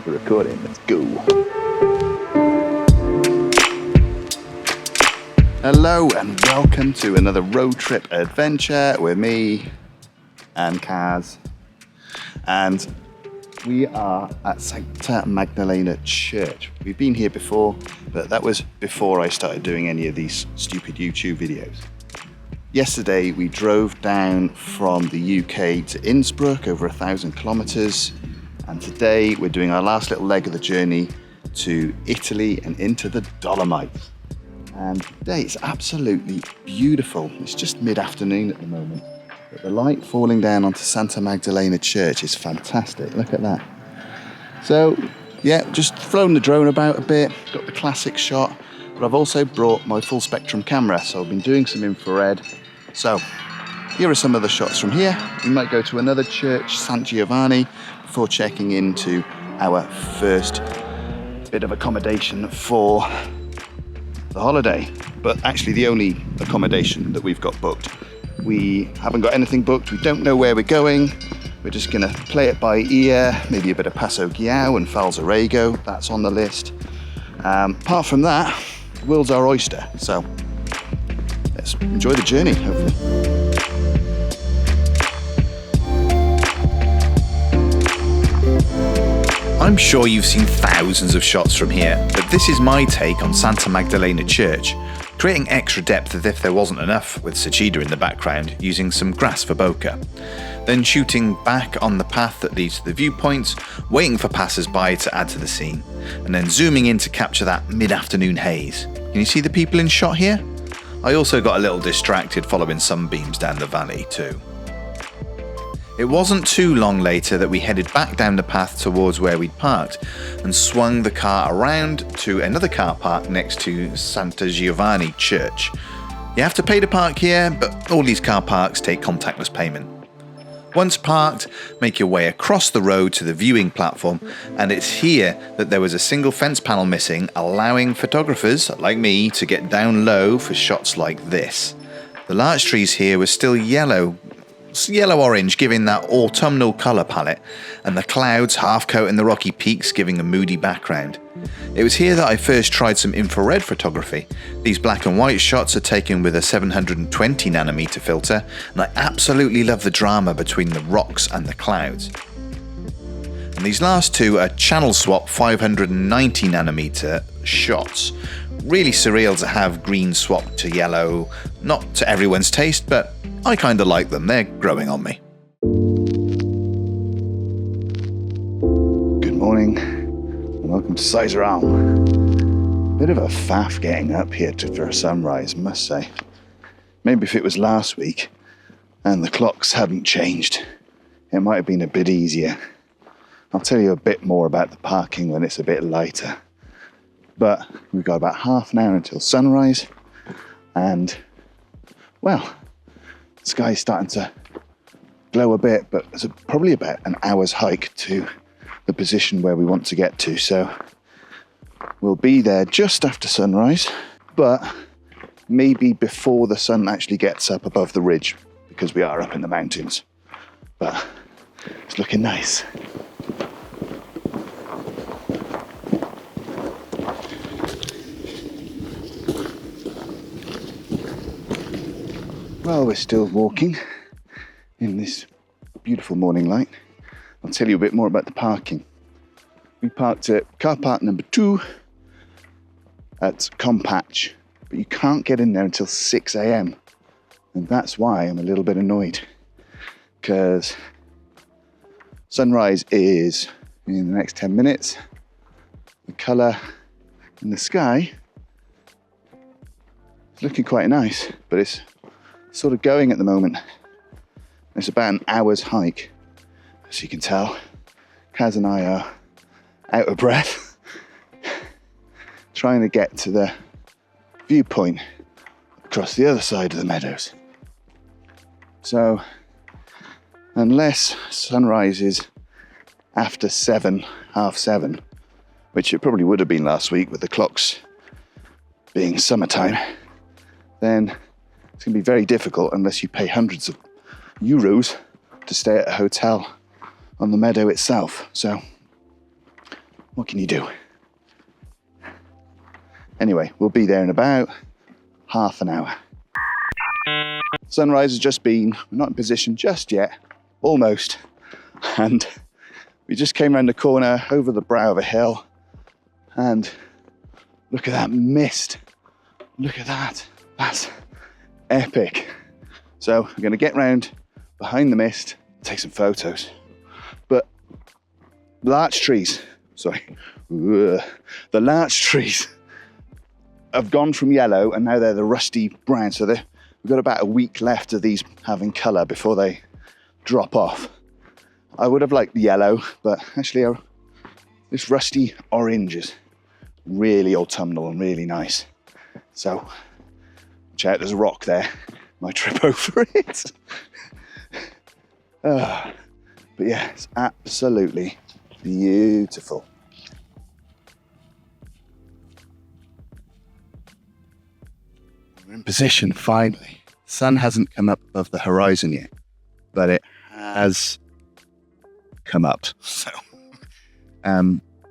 We're recording, let's go. Hello and welcome to another road trip adventure with me and Kaz. And we are at Seiser Magdalena Church. We've been here before, but that was before I started doing any of these stupid YouTube videos. Yesterday we drove down from the UK to Innsbruck, over 1,000 kilometers. And today we're doing our last little leg of the journey to Italy and into the Dolomites. And today it's absolutely beautiful. It's just mid-afternoon at the moment. But the light falling down onto Santa Magdalena Church is fantastic. Look at that. So, yeah, just flown the drone about a bit, got the classic shot, but I've also brought my full spectrum camera, so I've been doing some infrared. So, here are some of the shots from here. We might go to another church, San Giovanni, before checking into our first bit of accommodation for the holiday. But actually the only accommodation that we've got booked. We haven't got anything booked, we don't know where we're going. We're just gonna play it by ear, maybe a bit of Passo Giau and Falzarego, that's on the list. Apart from that, the world's our oyster, so let's enjoy the journey, hopefully. I'm sure you've seen thousands of shots from here, but this is my take on Santa Magdalena Church, creating extra depth as if there wasn't enough with Sacida in the background, using some grass for bokeh. Then shooting back on the path that leads to the viewpoints, waiting for passers-by to add to the scene, and then zooming in to capture that mid-afternoon haze. Can you see the people in shot here? I also got a little distracted following sunbeams down the valley too. It wasn't too long later that we headed back down the path towards where we'd parked and swung the car around to another car park next to Santa Giovanni Church. You have to pay to park here, but all these car parks take contactless payment. Once parked, make your way across the road to the viewing platform, and it's here that there was a single fence panel missing, allowing photographers like me to get down low for shots like this. The larch trees here were still yellow-orange, giving that autumnal colour palette, and the clouds half-coating the rocky peaks, giving a moody background. It was here that I first tried some infrared photography. These black and white shots are taken with a 720nm filter, and I absolutely love the drama between the rocks and the clouds. And these last two are channel swap 590nm shots. Really surreal to have green swapped to yellow, not to everyone's taste, but I kinda like them, they're growing on me. Good morning and welcome to Seiser Alm. Bit of a faff getting up here for a sunrise, must say. Maybe if it was last week and the clocks hadn't changed, it might have been a bit easier. I'll tell you a bit more about the parking when it's a bit lighter. But we've got about half an hour until sunrise, and well, the sky's starting to glow a bit, but it's probably about an hour's hike to the position where we want to get to. So we'll be there just after sunrise, but maybe before the sun actually gets up above the ridge, because we are up in the mountains. But it's looking nice. Well, we're still walking in this beautiful morning light. I'll tell you a bit more about the parking. We parked at car park number 2 at Compatch, but you can't get in there until 6 a.m. And that's why I'm a little bit annoyed, because sunrise is in the next 10 minutes. The colour in the sky is looking quite nice, but it's sort of going at the moment. It's about an hour's hike, as you can tell. Kaz and I are out of breath trying to get to the viewpoint across the other side of the meadows. So unless sunrise is after 7, half 7, which it probably would have been last week with the clocks being summertime, then it's going to be very difficult unless you pay hundreds of euros to stay at a hotel on the meadow itself. So what can you do? Anyway, we'll be there in about half an hour. Sunrise has just been. We're not in position just yet, almost. And we just came around the corner over the brow of a hill, and look at that mist. Look at that. That's epic. So I'm going to get round behind the mist, take some photos. But the larch trees have gone from yellow and now they're the rusty brown. So we've got about a week left of these having colour before they drop off. I would have liked the yellow, but actually this rusty orange is really autumnal and really nice. So check out, there's a rock there. Might trip over it. But yeah, it's absolutely beautiful. We're in position finally. Sun hasn't come up above the horizon yet, but it has come up. So,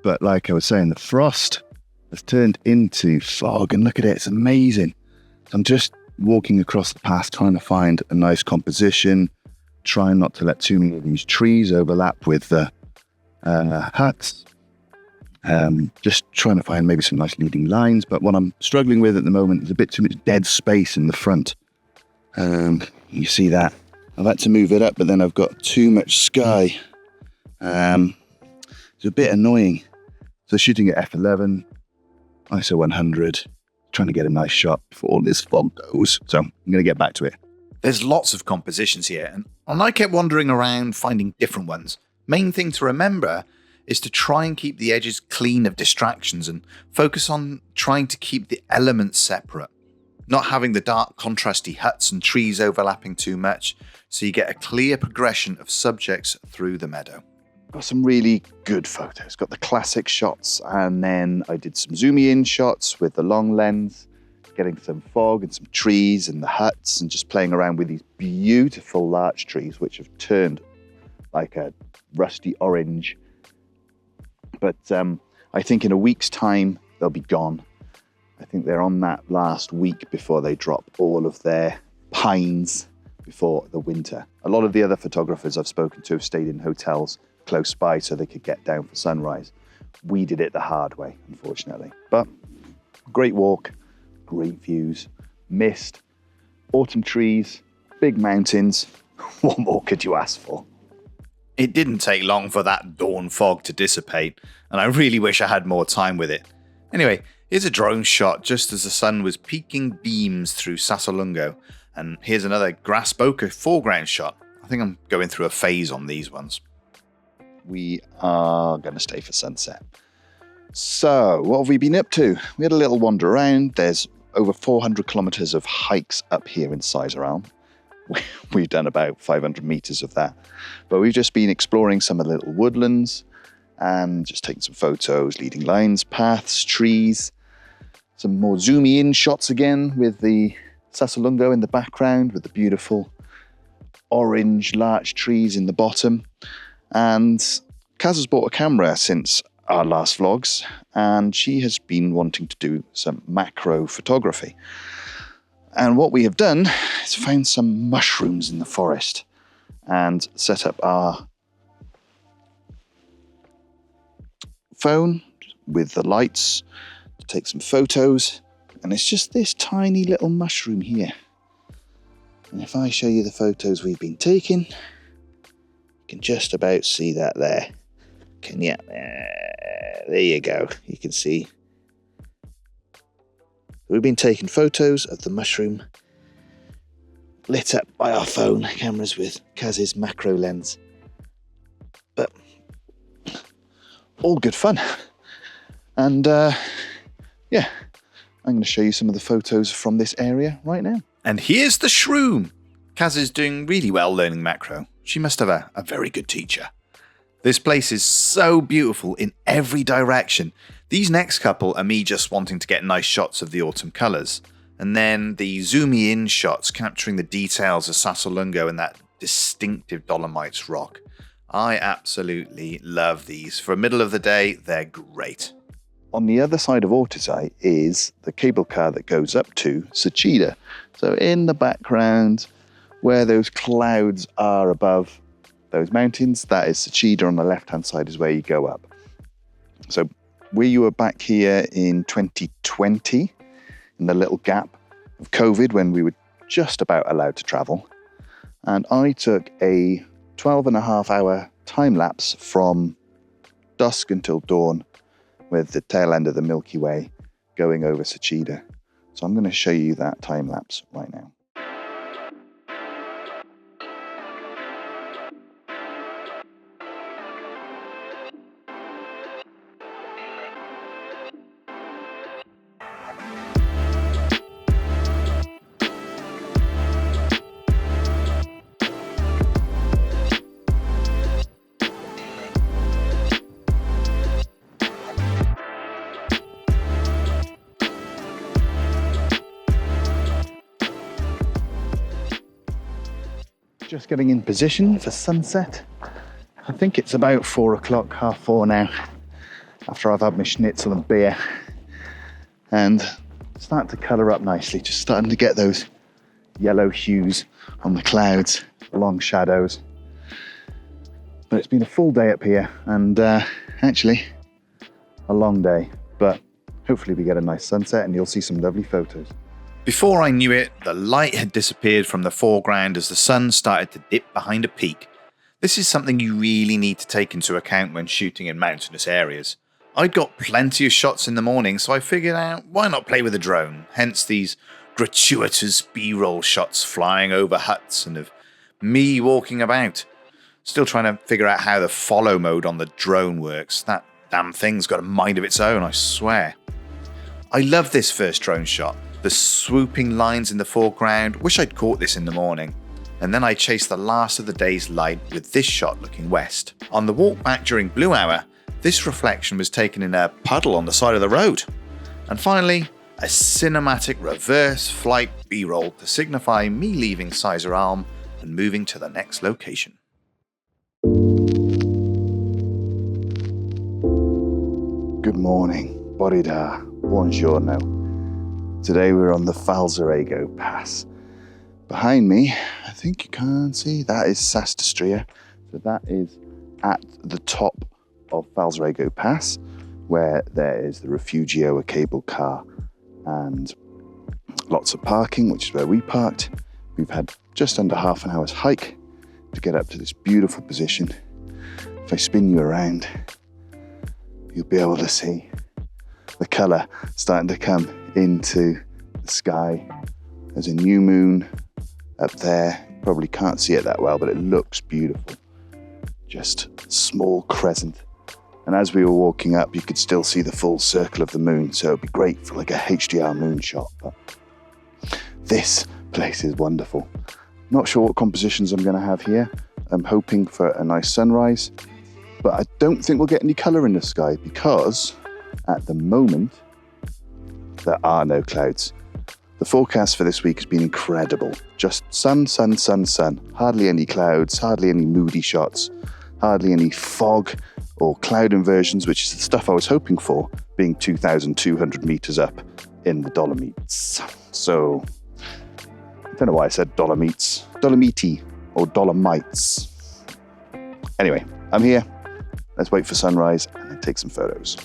but like I was saying, the frost has turned into fog, and look at it, it's amazing. I'm just walking across the path trying to find a nice composition, trying not to let too many of these trees overlap with the huts. Just trying to find maybe some nice leading lines, but what I'm struggling with at the moment is a bit too much dead space in the front. You see that? I've had to move it up, but then I've got too much sky. It's a bit annoying. So shooting at f11, ISO 100, trying to get a nice shot before all this fog goes. So I'm going to get back to it. There's lots of compositions here, and I kept wandering around finding different ones. Main thing to remember is to try and keep the edges clean of distractions and focus on trying to keep the elements separate. Not having the dark contrasty huts and trees overlapping too much, so you get a clear progression of subjects through the meadow. Got some really good photos. Got the classic shots, and then I did some zoom in shots with the long lens, getting some fog and some trees and the huts, and just playing around with these beautiful larch trees, which have turned like a rusty orange. But I think in a week's time, they'll be gone. I think they're on that last week before they drop all of their pines before the winter. A lot of the other photographers I've spoken to have stayed in hotels close by so they could get down for sunrise. We did it the hard way, unfortunately. But great walk, great views, mist, autumn trees, big mountains. What more could you ask for? It didn't take long for that dawn fog to dissipate, and I really wish I had more time with it. Anyway, here's a drone shot just as the sun was peeking beams through Sassolungo, and here's another grass bokeh foreground shot. I think I'm going through a phase on these ones. We are going to stay for sunset. So, what have we been up to? We had a little wander around. There's over 400 kilometers of hikes up here in Seiser Alm. We've done about 500 meters of that. But we've just been exploring some of the little woodlands and just taking some photos, leading lines, paths, trees. Some more zoomy in shots again with the Sassolungo in the background with the beautiful orange larch trees in the bottom. And Kaz has bought a camera since our last vlogs, and she has been wanting to do some macro photography. And what we have done is found some mushrooms in the forest and set up our phone with the lights to take some photos. And it's just this tiny little mushroom here. And if I show you the photos we've been taking, you can just about see that there. Can you? There you go. You can see. We've been taking photos of the mushroom lit up by our phone cameras with Kaz's macro lens. But all good fun. And yeah, I'm going to show you some of the photos from this area right now. And here's the shroom. Kaz is doing really well learning macro. She must have a very good teacher. This place is so beautiful in every direction. These next couple are me just wanting to get nice shots of the autumn colours. And then the zoomy in shots capturing the details of Sassolungo and that distinctive Dolomites rock. I absolutely love these. For a middle of the day, they're great. On the other side of Ortisai is the cable car that goes up to Suchida. So in the background, where those clouds are above those mountains, that is Suchida. On the left-hand side is where you go up. So we were back here in 2020, in the little gap of COVID when we were just about allowed to travel. And I took a 12.5-hour time lapse from dusk until dawn, with the tail end of the Milky Way going over Suchida. So I'm going to show you that time lapse right now. Just getting in position for sunset. I think it's about 4 o'clock, 4:30 now, after I've had my schnitzel and beer. And it's starting to colour up nicely, just starting to get those yellow hues on the clouds, long shadows. But it's been a full day up here, and actually a long day, but hopefully we get a nice sunset and you'll see some lovely photos. Before I knew it, the light had disappeared from the foreground as the sun started to dip behind a peak. This is something you really need to take into account when shooting in mountainous areas. I'd got plenty of shots in the morning, so I figured out why not play with a drone, hence these gratuitous B-roll shots flying over huts and of me walking about. Still trying to figure out how the follow mode on the drone works. That damn thing's got a mind of its own, I swear. I love this first drone shot. The swooping lines in the foreground, wish I'd caught this in the morning. And then I chased the last of the day's light with this shot looking west. On the walk back during blue hour, this reflection was taken in a puddle on the side of the road. And finally, a cinematic reverse flight B-roll to signify me leaving Seiser Alm and moving to the next location. Good morning, Borida, buongiorno. Today we're on the Falzarego Pass. Behind me, I think you can see, that is Sastastria. So that is at the top of Falzarego Pass, where there is the Refugio, a cable car, and lots of parking, which is where we parked. We've had just under half an hour's hike to get up to this beautiful position. If I spin you around, you'll be able to see the colour starting to come into the sky. There's a new moon up there. Probably can't see it that well, but it looks beautiful. Just a small crescent. And as we were walking up, you could still see the full circle of the moon. So it'd be great for like a HDR moon shot. But this place is wonderful. Not sure what compositions I'm going to have here. I'm hoping for a nice sunrise, but I don't think we'll get any colour in the sky because at the moment, there are no clouds. The forecast for this week has been incredible. Just sun, sun, sun, sun. Hardly any clouds, hardly any moody shots, hardly any fog or cloud inversions, which is the stuff I was hoping for, being 2,200 meters up in the Dolomites. So, I don't know why I said Dolomites. Dolomiti or Dolomites. Anyway, I'm here. Let's wait for sunrise and then take some photos.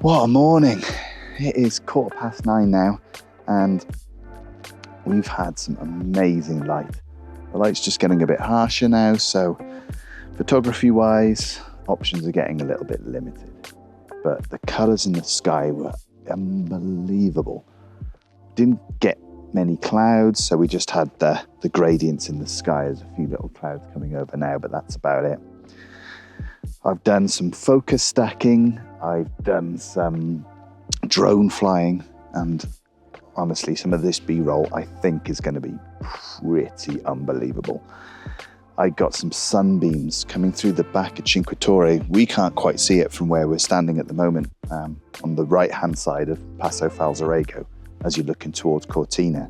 What a morning. It is 9:15 now, and we've had some amazing light. The light's just getting a bit harsher now, so photography-wise, options are getting a little bit limited. But the colours in the sky were unbelievable. Didn't get many clouds, so we just had the gradients in the sky. There's a few little clouds coming over now, but that's about it. I've done some focus stacking, I've done some drone flying, and honestly, some of this B-roll I think is going to be pretty unbelievable. I got some sunbeams coming through the back of Cinque Torre. We can't quite see it from where we're standing at the moment, on the right-hand side of Passo Falzarego, as you're looking towards Cortina.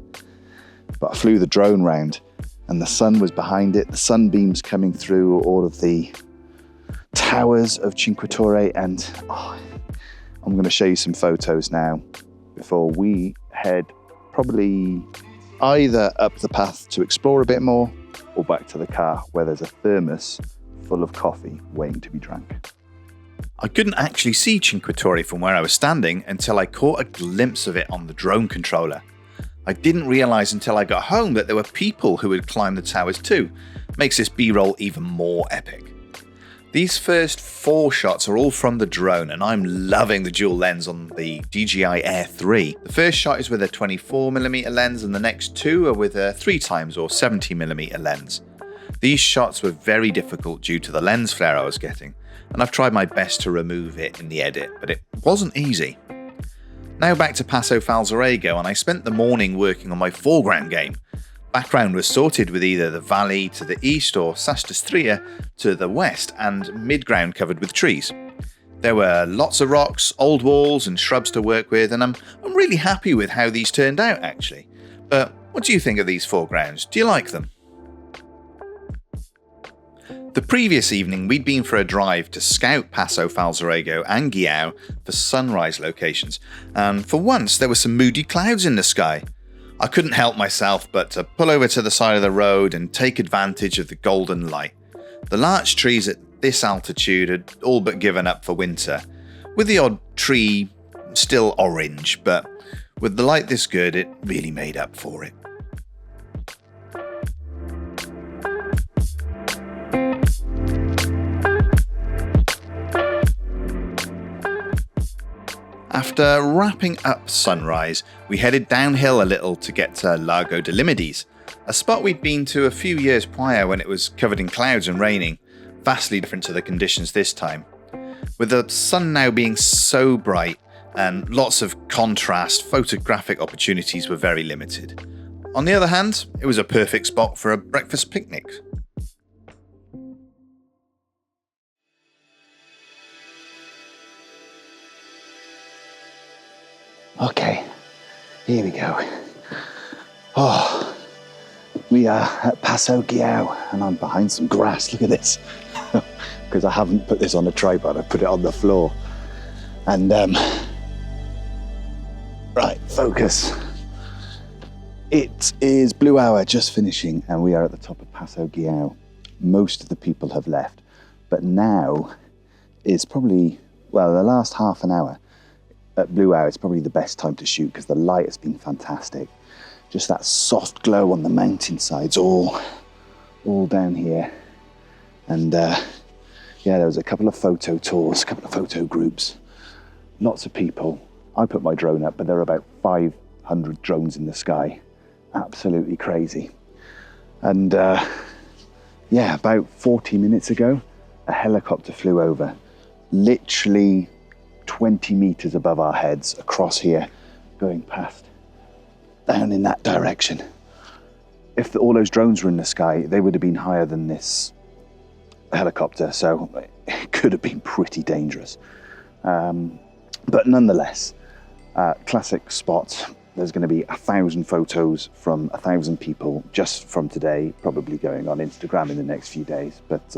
But I flew the drone round and the sun was behind it, the sunbeams coming through all of the towers of Cinque Torre, and I'm going to show you some photos now before we head probably either up the path to explore a bit more or back to the car where there's a thermos full of coffee waiting to be drank. I couldn't actually see Cinque Torre from where I was standing until I caught a glimpse of it on the drone controller. I didn't realise until I got home that there were people who had climbed the towers too. Makes this B-roll even more epic. These first 4 shots are all from the drone, and I'm loving the dual lens on the DJI Air 3. The first shot is with a 24mm lens and the next 2 are with a 3x or 70mm lens. These shots were very difficult due to the lens flare I was getting, and I've tried my best to remove it in the edit, but it wasn't easy. Now back to Passo Falzarego, and I spent the morning working on my foreground game. Background was sorted with either the valley to the east or Sastastria to the west, and midground covered with trees. There were lots of rocks, old walls and shrubs to work with, and I'm really happy with how these turned out actually. But what do you think of these foregrounds? Do you like them? The previous evening we'd been for a drive to scout Passo Falzarego and Giau for sunrise locations, and for once there were some moody clouds in the sky. I couldn't help myself but to pull over to the side of the road and take advantage of the golden light. The larch trees at this altitude had all but given up for winter, with the odd tree still orange, but with the light this good it really made up for it. After wrapping up sunrise, we headed downhill a little to get to Lago Di Limides, a spot we'd been to a few years prior when it was covered in clouds and raining, vastly different to the conditions this time. With the sun now being so bright and lots of contrast, photographic opportunities were very limited. On the other hand, it was a perfect spot for a breakfast picnic. Okay, here we go. We are at Passo Giau, and I'm behind some grass. Look at this. Because I haven't put this on a tripod, I put it on the floor. And, right, focus. It is blue hour, just finishing, and we are at the top of Passo Giau. Most of the people have left, but now is probably, well, the last half an hour. At blue hour, it's probably the best time to shoot because the light has been fantastic. Just that soft glow on the mountainsides, all down here. And yeah, there was a couple of photo tours, a couple of photo groups, lots of people. I put my drone up, but there are about 500 drones in the sky. Absolutely crazy. And yeah, about 40 minutes ago, a helicopter flew over, literally 20 meters above our heads, across here, going past, down in that direction. If all those drones were in the sky, they would have been higher than this helicopter, so it could have been pretty dangerous. But nonetheless, classic spot. There's going to be 1,000 photos from 1,000 people just from today, probably going on Instagram in the next few days. But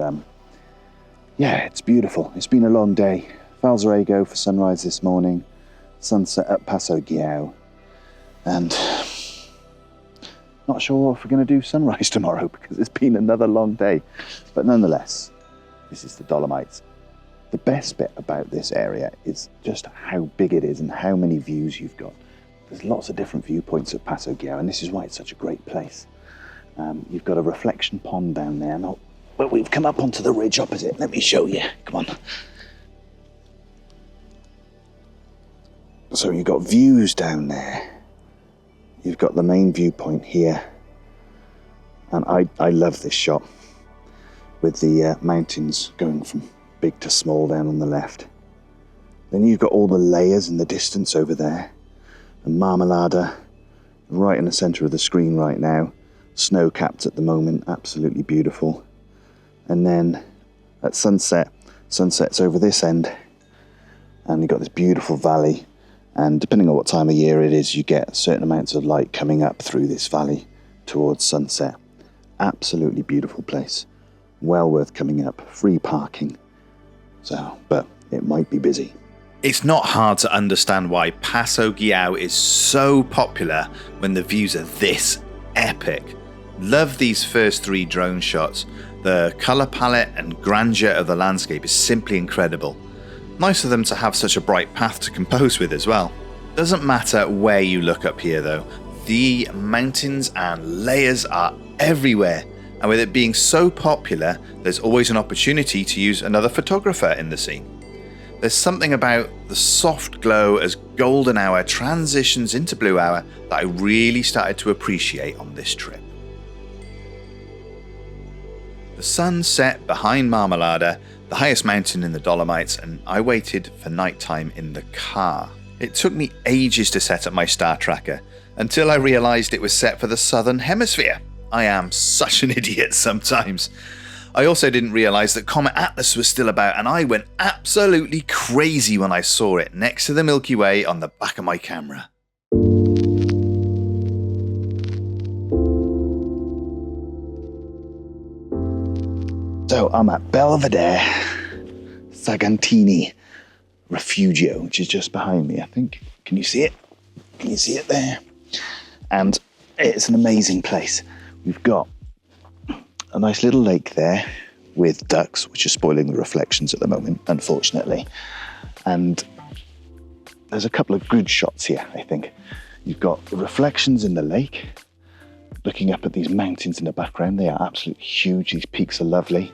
yeah, it's beautiful. It's been a long day. Falzarego for sunrise this morning, sunset at Passo Giau, and not sure if we're going to do sunrise tomorrow because it's been another long day. But nonetheless, this is the Dolomites. The best bit about this area is just how big it is and how many views you've got. There's lots of different viewpoints at Passo Giau, and this is why it's such a great place. You've got a reflection pond down there. Now, well, we've come up onto the ridge opposite. Let me show you. Come on. So you've got views down there. You've got the main viewpoint here. And I love this shot with the mountains going from big to small down on the left. Then you've got all the layers in the distance over there. And Marmolada right in the center of the screen right now. Snow-capped at the moment, absolutely beautiful. And then at sunset's over this end, and you've got this beautiful valley, and depending on what time of year it is, you get certain amounts of light coming up through this valley towards sunset. Absolutely beautiful place, well worth coming up, free parking, but it might be busy. It's not hard to understand why Passo Giau is so popular when the views are this epic. Love these first 3 drone shots. The colour palette and grandeur of the landscape is simply incredible. Nice of them to have such a bright path to compose with as well. Doesn't matter where you look up here though, the mountains and layers are everywhere, and with it being so popular, there's always an opportunity to use another photographer in the scene. There's something about the soft glow as golden hour transitions into blue hour that I really started to appreciate on this trip. The sun set behind Marmolada, the highest mountain in the Dolomites, and I waited for nighttime in the car. It took me ages to set up my star tracker, until I realised it was set for the southern hemisphere. I am such an idiot sometimes. I also didn't realise that Comet Atlas was still about, and I went absolutely crazy when I saw it next to the Milky Way on the back of my camera. So I'm at Belvedere Segantini Refugio, which is just behind me, I think. Can you see it? Can you see it there? And it's an amazing place. We've got a nice little lake there with ducks, which is spoiling the reflections at the moment, unfortunately. And there's a couple of good shots here, I think. You've got the reflections in the lake, looking up at these mountains in the background. They are absolutely huge. These peaks are lovely.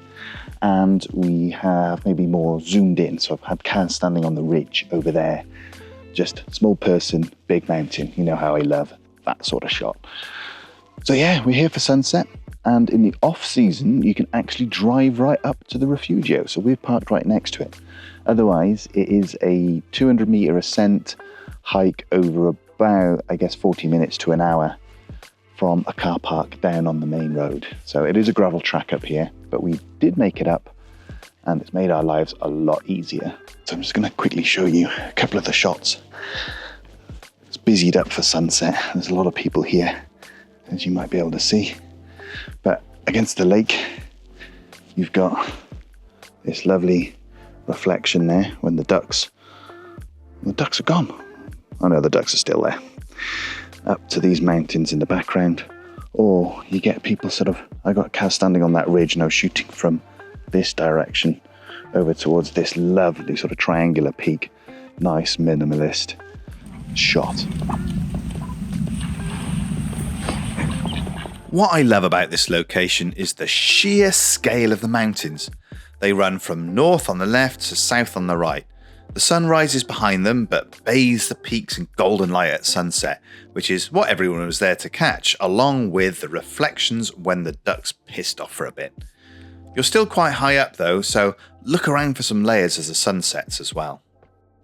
And we have maybe more zoomed in. So I've had Kaz standing on the ridge over there. Just small person, big mountain. You know how I love that sort of shot. So yeah, we're here for sunset. And in the off season, you can actually drive right up to the Refugio. So we're parked right next to it. Otherwise, it is a 200 meter ascent hike over about, I guess, 40 minutes to an hour from a car park down on the main road. So it is a gravel track up here, but we did make it up and it's made our lives a lot easier. So I'm just gonna quickly show you a couple of the shots. It's busied up for sunset. There's a lot of people here, as you might be able to see. But against the lake, you've got this lovely reflection there when the ducks are gone. Oh no, the ducks are still there. Up to these mountains in the background, or you get people I got Kaz standing on that ridge and I was shooting from this direction over towards this lovely sort of triangular peak. Nice minimalist shot. What I love about this location is the sheer scale of the mountains. They run from north on the left to south on the right. The sun rises behind them, but bathes the peaks in golden light at sunset, which is what everyone was there to catch, along with the reflections when the ducks pissed off for a bit. You're still quite high up though, so look around for some layers as the sun sets as well.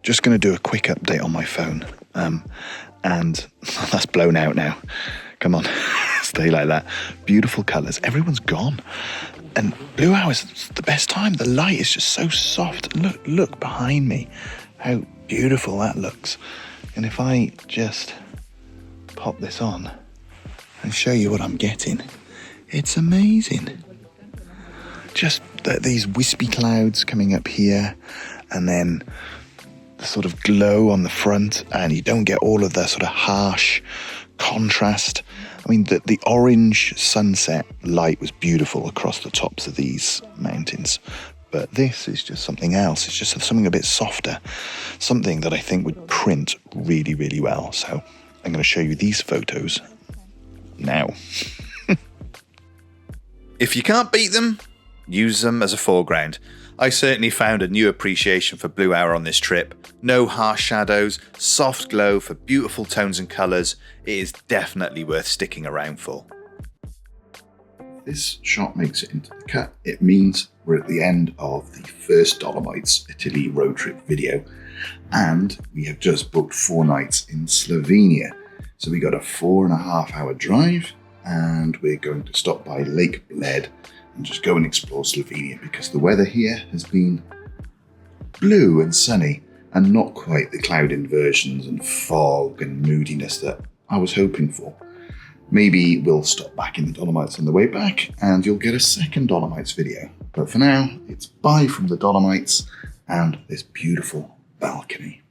Just going to do a quick update on my phone, and that's blown out now. Come on, stay like that. Beautiful colours, everyone's gone. And blue hour is the best time. The light is just so soft. Look behind me, how beautiful that looks. And if I just pop this on and show you what I'm getting, it's amazing. Just these wispy clouds coming up here, and then the sort of glow on the front, and you don't get all of the sort of harsh contrast. I mean, the orange sunset light was beautiful across the tops of these mountains, but this is just something else. It's just something a bit softer, something that I think would print really, really well. So I'm going to show you these photos now. If you can't beat them, use them as a foreground. I certainly found a new appreciation for blue hour on this trip. No harsh shadows, soft glow for beautiful tones and colours. It is definitely worth sticking around for. If this shot makes it into the cut, it means we're at the end of the first Dolomites Italy road trip video, and we have just booked 4 nights in Slovenia. So we got a 4.5 hour drive, and we're going to stop by Lake Bled and just go and explore Slovenia, because the weather here has been blue and sunny and not quite the cloud inversions and fog and moodiness that I was hoping for. Maybe we'll stop back in the Dolomites on the way back and you'll get a second Dolomites video. But for now, it's bye from the Dolomites and this beautiful balcony.